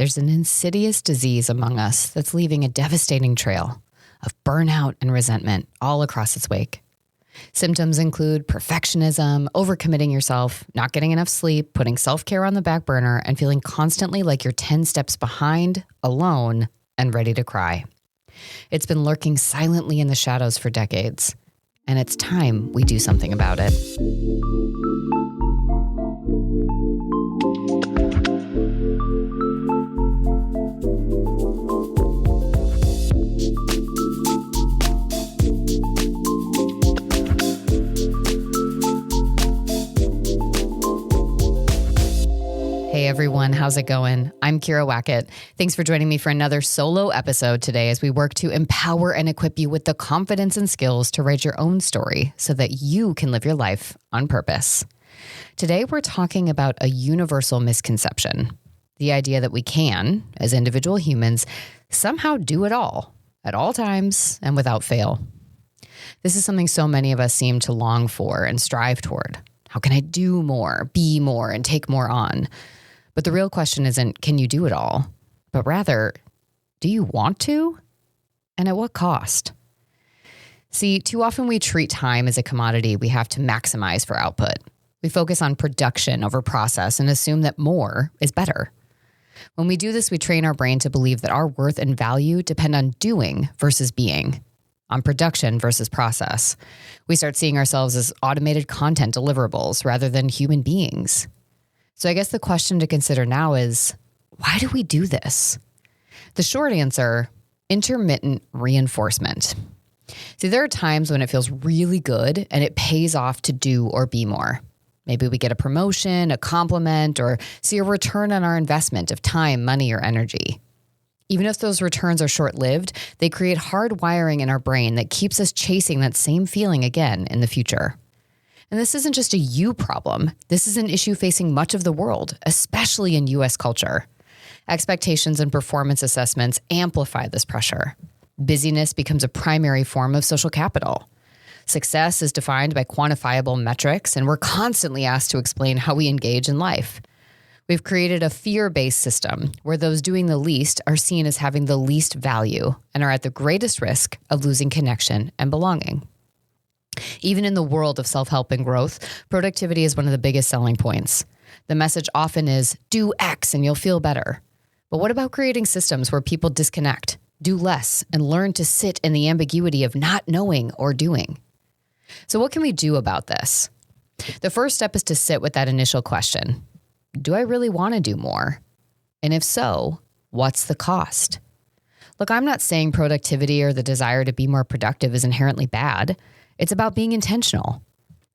there's an insidious disease among us that's leaving a devastating trail of burnout and resentment all across its wake. Symptoms include perfectionism, overcommitting yourself, not getting enough sleep, putting self-care on the back burner, and feeling constantly like you're 10 steps behind, alone, and ready to cry. It's been lurking silently in the shadows for decades, and it's time we do something about it. Hey everyone, how's it going? I'm Kyira Wackett. Thanks for joining me for another solo episode today as we work to empower and equip you with the confidence and skills to write your own story so that you can live your life on purpose. Today we're talking about a universal misconception, the idea that we can, as individual humans, somehow do it all, at all times and without fail. This is something so many of us seem to long for and strive toward. How can I do more, be more, and take more on? But the real question isn't, can you do it all? But rather, do you want to? And at what cost? See, too often we treat time as a commodity we have to maximize for output. We focus on production over process and assume that more is better. When we do this, we train our brain to believe that our worth and value depend on doing versus being, on production versus process. We start seeing ourselves as automated content deliverables rather than human beings. So I guess the question to consider now is, why do we do this? The short answer, intermittent reinforcement. See, there are times when it feels really good and it pays off to do or be more. Maybe we get a promotion, a compliment, or see a return on our investment of time, money, or energy. Even if those returns are short-lived, they create hard wiring in our brain that keeps us chasing that same feeling again in the future. And this isn't just a you problem. This is an issue facing much of the world, especially in U.S. culture. Expectations and performance assessments amplify this pressure. Busyness becomes a primary form of social capital. Success is defined by quantifiable metrics, and we're constantly asked to explain how we engage in life. We've created a fear-based system where those doing the least are seen as having the least value and are at the greatest risk of losing connection and belonging. Even in the world of self-help and growth, productivity is one of the biggest selling points. The message often is, do X and you'll feel better. But what about creating systems where people disconnect, do less, and learn to sit in the ambiguity of not knowing or doing? So what can we do about this? The first step is to sit with that initial question. Do I really want to do more? And if so, what's the cost? Look, I'm not saying productivity or the desire to be more productive is inherently bad. It's about being intentional.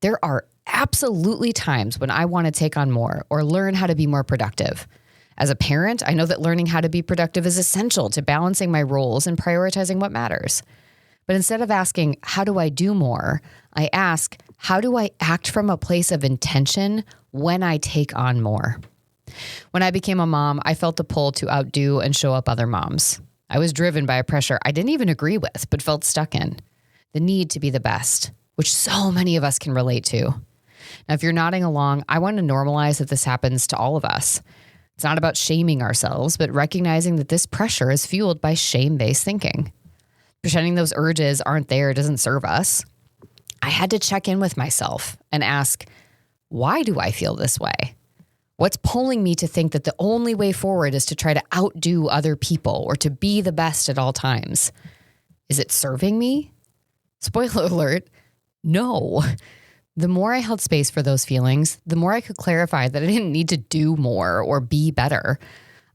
There are absolutely times when I want to take on more or learn how to be more productive. As a parent, I know that learning how to be productive is essential to balancing my roles and prioritizing what matters. But instead of asking, how do I do more? I ask, how do I act from a place of intention when I take on more? When I became a mom, I felt the pull to outdo and show up other moms. I was driven by a pressure I didn't even agree with, but felt stuck in. The need to be the best, which so many of us can relate to. Now, if you're nodding along, I want to normalize that this happens to all of us. It's not about shaming ourselves, but recognizing that this pressure is fueled by shame-based thinking. Pretending those urges aren't there doesn't serve us. I had to check in with myself and ask, why do I feel this way? What's pulling me to think that the only way forward is to try to outdo other people or to be the best at all times? Is it serving me? Spoiler alert, no. The more I held space for those feelings, the more I could clarify that I didn't need to do more or be better.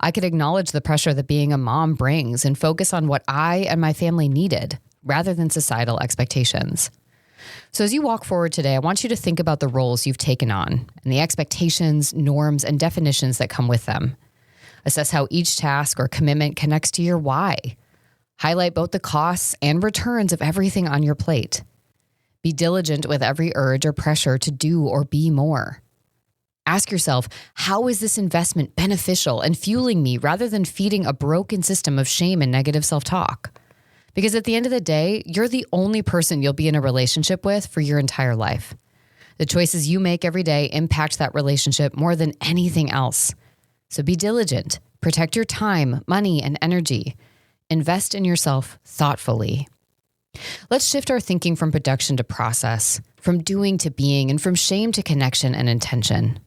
I could acknowledge the pressure that being a mom brings and focus on what I and my family needed rather than societal expectations. So as you walk forward today, I want you to think about the roles you've taken on and the expectations, norms, and definitions that come with them. Assess how each task or commitment connects to your why. Highlight both the costs and returns of everything on your plate. Be diligent with every urge or pressure to do or be more. Ask yourself, how is this investment beneficial and fueling me rather than feeding a broken system of shame and negative self-talk? Because at the end of the day, you're the only person you'll be in a relationship with for your entire life. The choices you make every day impact that relationship more than anything else. So be diligent, protect your time, money, and energy. Invest in yourself thoughtfully. Let's shift our thinking from production to process, from doing to being, and from shame to connection and intention.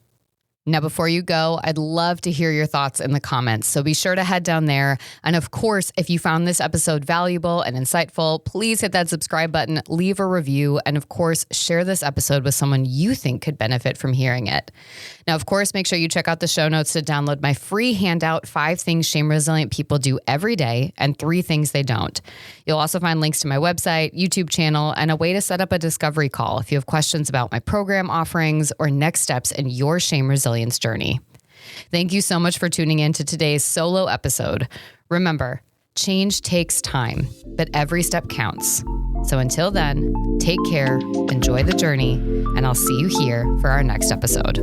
Now, before you go, I'd love to hear your thoughts in the comments, so be sure to head down there. And of course, if you found this episode valuable and insightful, please hit that subscribe button, leave a review, and of course, share this episode with someone you think could benefit from hearing it. Now, of course, make sure you check out the show notes to download my free handout, 5 things shame-resilient people do every day and 3 things they don't. You'll also find links to my website, YouTube channel, and a way to set up a discovery call if you have questions about my program offerings or next steps in your shame resilience journey. Thank you so much for tuning in to today's solo episode. Remember, change takes time, but every step counts. So until then, take care, enjoy the journey, and I'll see you here for our next episode.